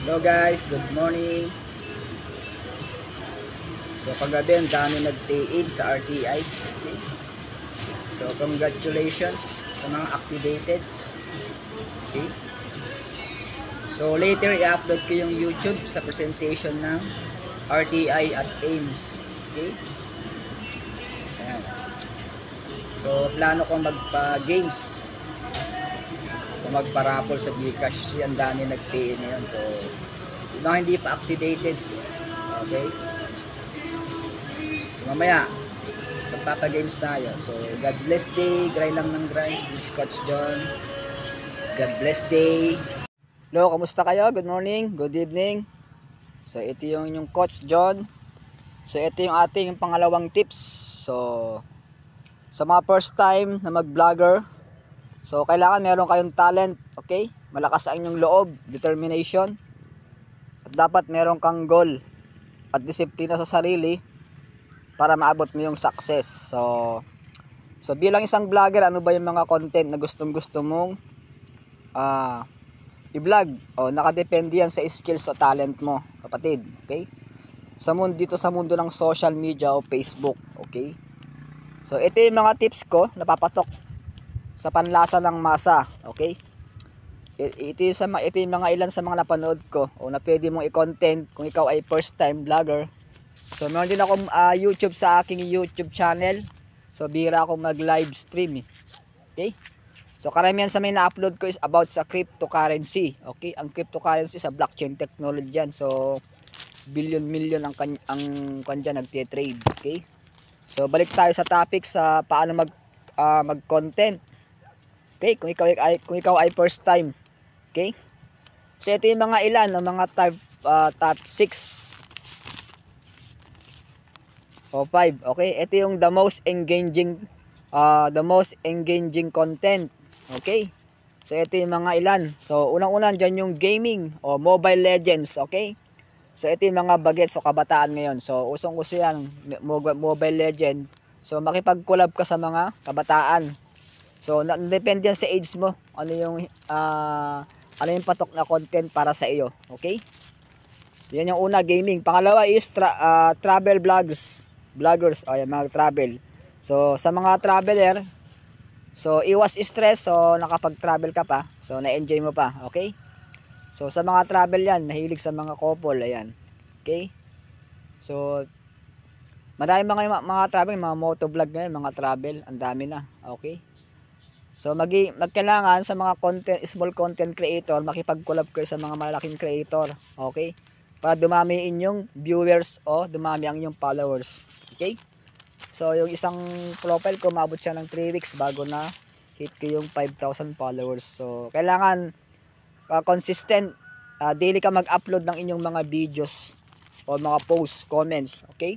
Hello guys, good morning. So kagabi ang dami nag-pay-in sa RTI. Okay. So congratulations sa mga activated. Okay. So later i-upload ko yung YouTube sa presentation ng RTI at AIMS. Okay. Ayan. So plano ko magpa-games o magpa-raffle sa Gcash kasi ang dami nag-pay-in ngayon. So yung mga hindi pa activated. Okay. So mamaya magpapagames tayo. So God bless day, grind lang ng grind. This is Coach John. God bless day. Hello, kamusta kayo? Good morning, good evening. So ito yung Coach John. So ito yung ating pangalawang tips. So sa mga first time na mag-vlogger, so kailangan meron kayong talent, okay? Malakas ang inyong loob, determination. At dapat meron kang goal at disiplina sa sarili para maabot mo yung success. So bilang isang vlogger, ano ba yung mga content na gustong-gusto mong i-vlog? O nakadepende yan sa skills o talent mo, kapatid. Okay? Dito sa mundo ng social media o Facebook, okay? So ito yung mga tips ko na papatok sa panlasa ng masa, okay? Ito yung mga ilan sa mga napanood ko o na pwede mong i-content kung ikaw ay first time vlogger. So meron din akong YouTube sa aking YouTube channel. So bihira akong mag live stream okay? So karamihan sa may na-upload ko is about sa cryptocurrency, okay? Ang cryptocurrency sa blockchain technology yan. So billion ang kanya nagte-trade, okay? So balik tayo sa topic sa paano mag-content. Okay, kung ikaw ay first time, okay? So ito yung mga ilan ng mga top 6 o 5, okay? Ito yung the most engaging content, okay? So ito yung mga ilan. So unang-una diyan yung gaming o Mobile Legends, okay? So ito yung mga bagets o kabataan ngayon. So usong-uso yan, Mobile Legend. So makipag-collab ka sa mga kabataan. So depende yan sa age mo. Ano yung patok na content para sa iyo, okay? So, yan yung una, gaming. Pangalawa is travel vloggers o yung mga travel. So sa mga traveler, so iwas stress. So nakapag-travel ka pa, so na-enjoy mo pa, okay? So sa mga travel yan, nahilig sa mga couple, ayan. Okay? So marami mga travel, mga motovlog ngayon, mga travel, ang dami na, okay? So magkailangan sa mga small content creator, makipag-collab kayo sa mga malalaking creator, okay? Para dumami inyong viewers o dumami ang inyong followers, okay? So yung isang profile ko, maabot siya ng 3 weeks bago na hit ko yung 5,000 followers. So kailangan consistent, daily ka mag-upload ng inyong mga videos o mga posts, comments, okay?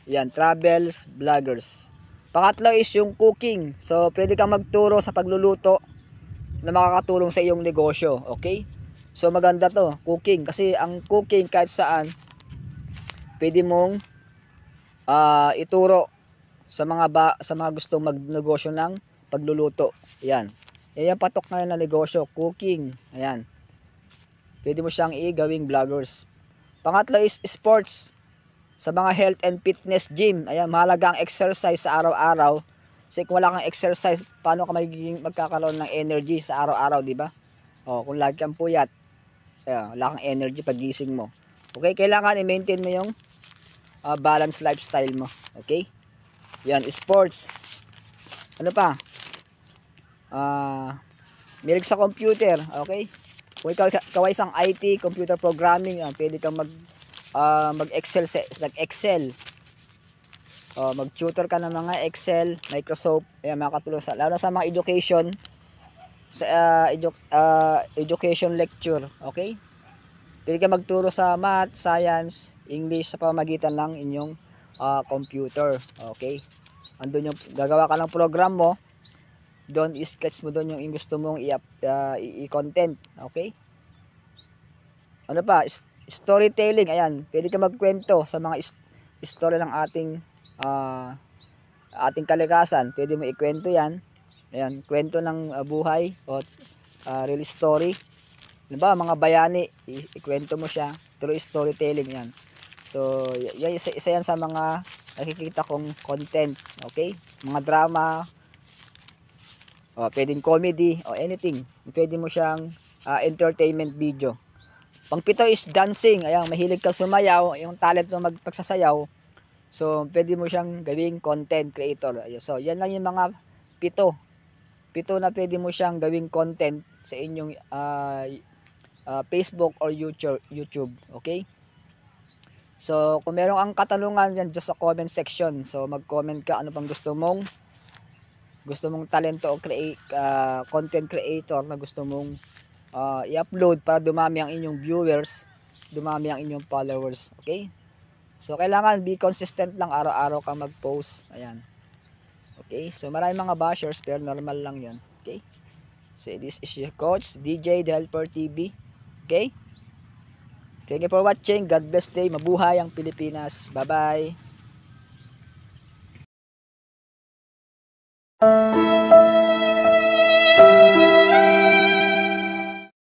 Yan, travels, vloggers. Pangatlo is yung cooking. So pwede kang magturo sa pagluluto na makakatulong sa iyong negosyo, okay? So maganda to, cooking, kasi ang cooking kahit saan pwede mong ituro sa mga gustong magnegosyo ng pagluluto. Yan. Yan patok ngayon na negosyo, cooking. Ayan. Pwede mo siyang gawing vloggers. Pangatlo is sports. Sa mga health and fitness gym. Ayan, mahalaga ang exercise sa araw-araw. Kasi kung wala kang exercise, paano ka magkakaroon ng energy sa araw-araw, di ba? O, kung lagi kang puyat, wala kang energy pagising mo. Okay, kailangan i-maintain mo yung balanced lifestyle mo. Okay? Yan, sports. Ano pa? Milig sa computer, okay? Kung ikaw ay isang IT, computer programming, pwede kang mag-Excel, mag-tutor ka ng mga Excel, Microsoft, ayan, makakatulong lalo na sa mga education, sa education lecture, okay? Pwede ka magturo sa math, science, English sa pamamagitan ng inyong computer, okay? Andun yung gagawa ka ng program mo, doon i-sketch mo doon yung gusto mong i-content, okay? Ano pa? Storytelling, ayan, pwede ka magkwento sa mga story ng ating kalikasan. Pwede mo ikwento yan. Ayan, kwento ng buhay o real story. Diba, mga bayani, ikwento mo siya through storytelling yan. So, isa yan sa mga nakikita kong content. Okay? Mga drama, o pwedeng comedy, o anything. Pwede mo siyang entertainment video. Pang-pito is dancing. Ayan, mahilig ka sumayaw, yung talent mo magpagsasayaw. So, pwede mo siyang gawing content creator. Ayan, so, yan lang yung mga pito. Pito na pwede mo siyang gawing content sa inyong Facebook or YouTube. Okay? So, kung meron ang katanungan yan just sa comment section. So, mag-comment ka ano pang gusto mong talento o content creator na gusto mong i-upload para dumami ang inyong viewers, dumami ang inyong followers. Okay? So, kailangan be consistent lang, araw-araw kang mag-post. Ayan. Okay? So, maraming mga bashers pero normal lang 'yon. Okay? So, this is your coach, DJ The Helper TV. Okay? Thank you for watching. God bless day. Mabuhay ang Pilipinas. Bye-bye.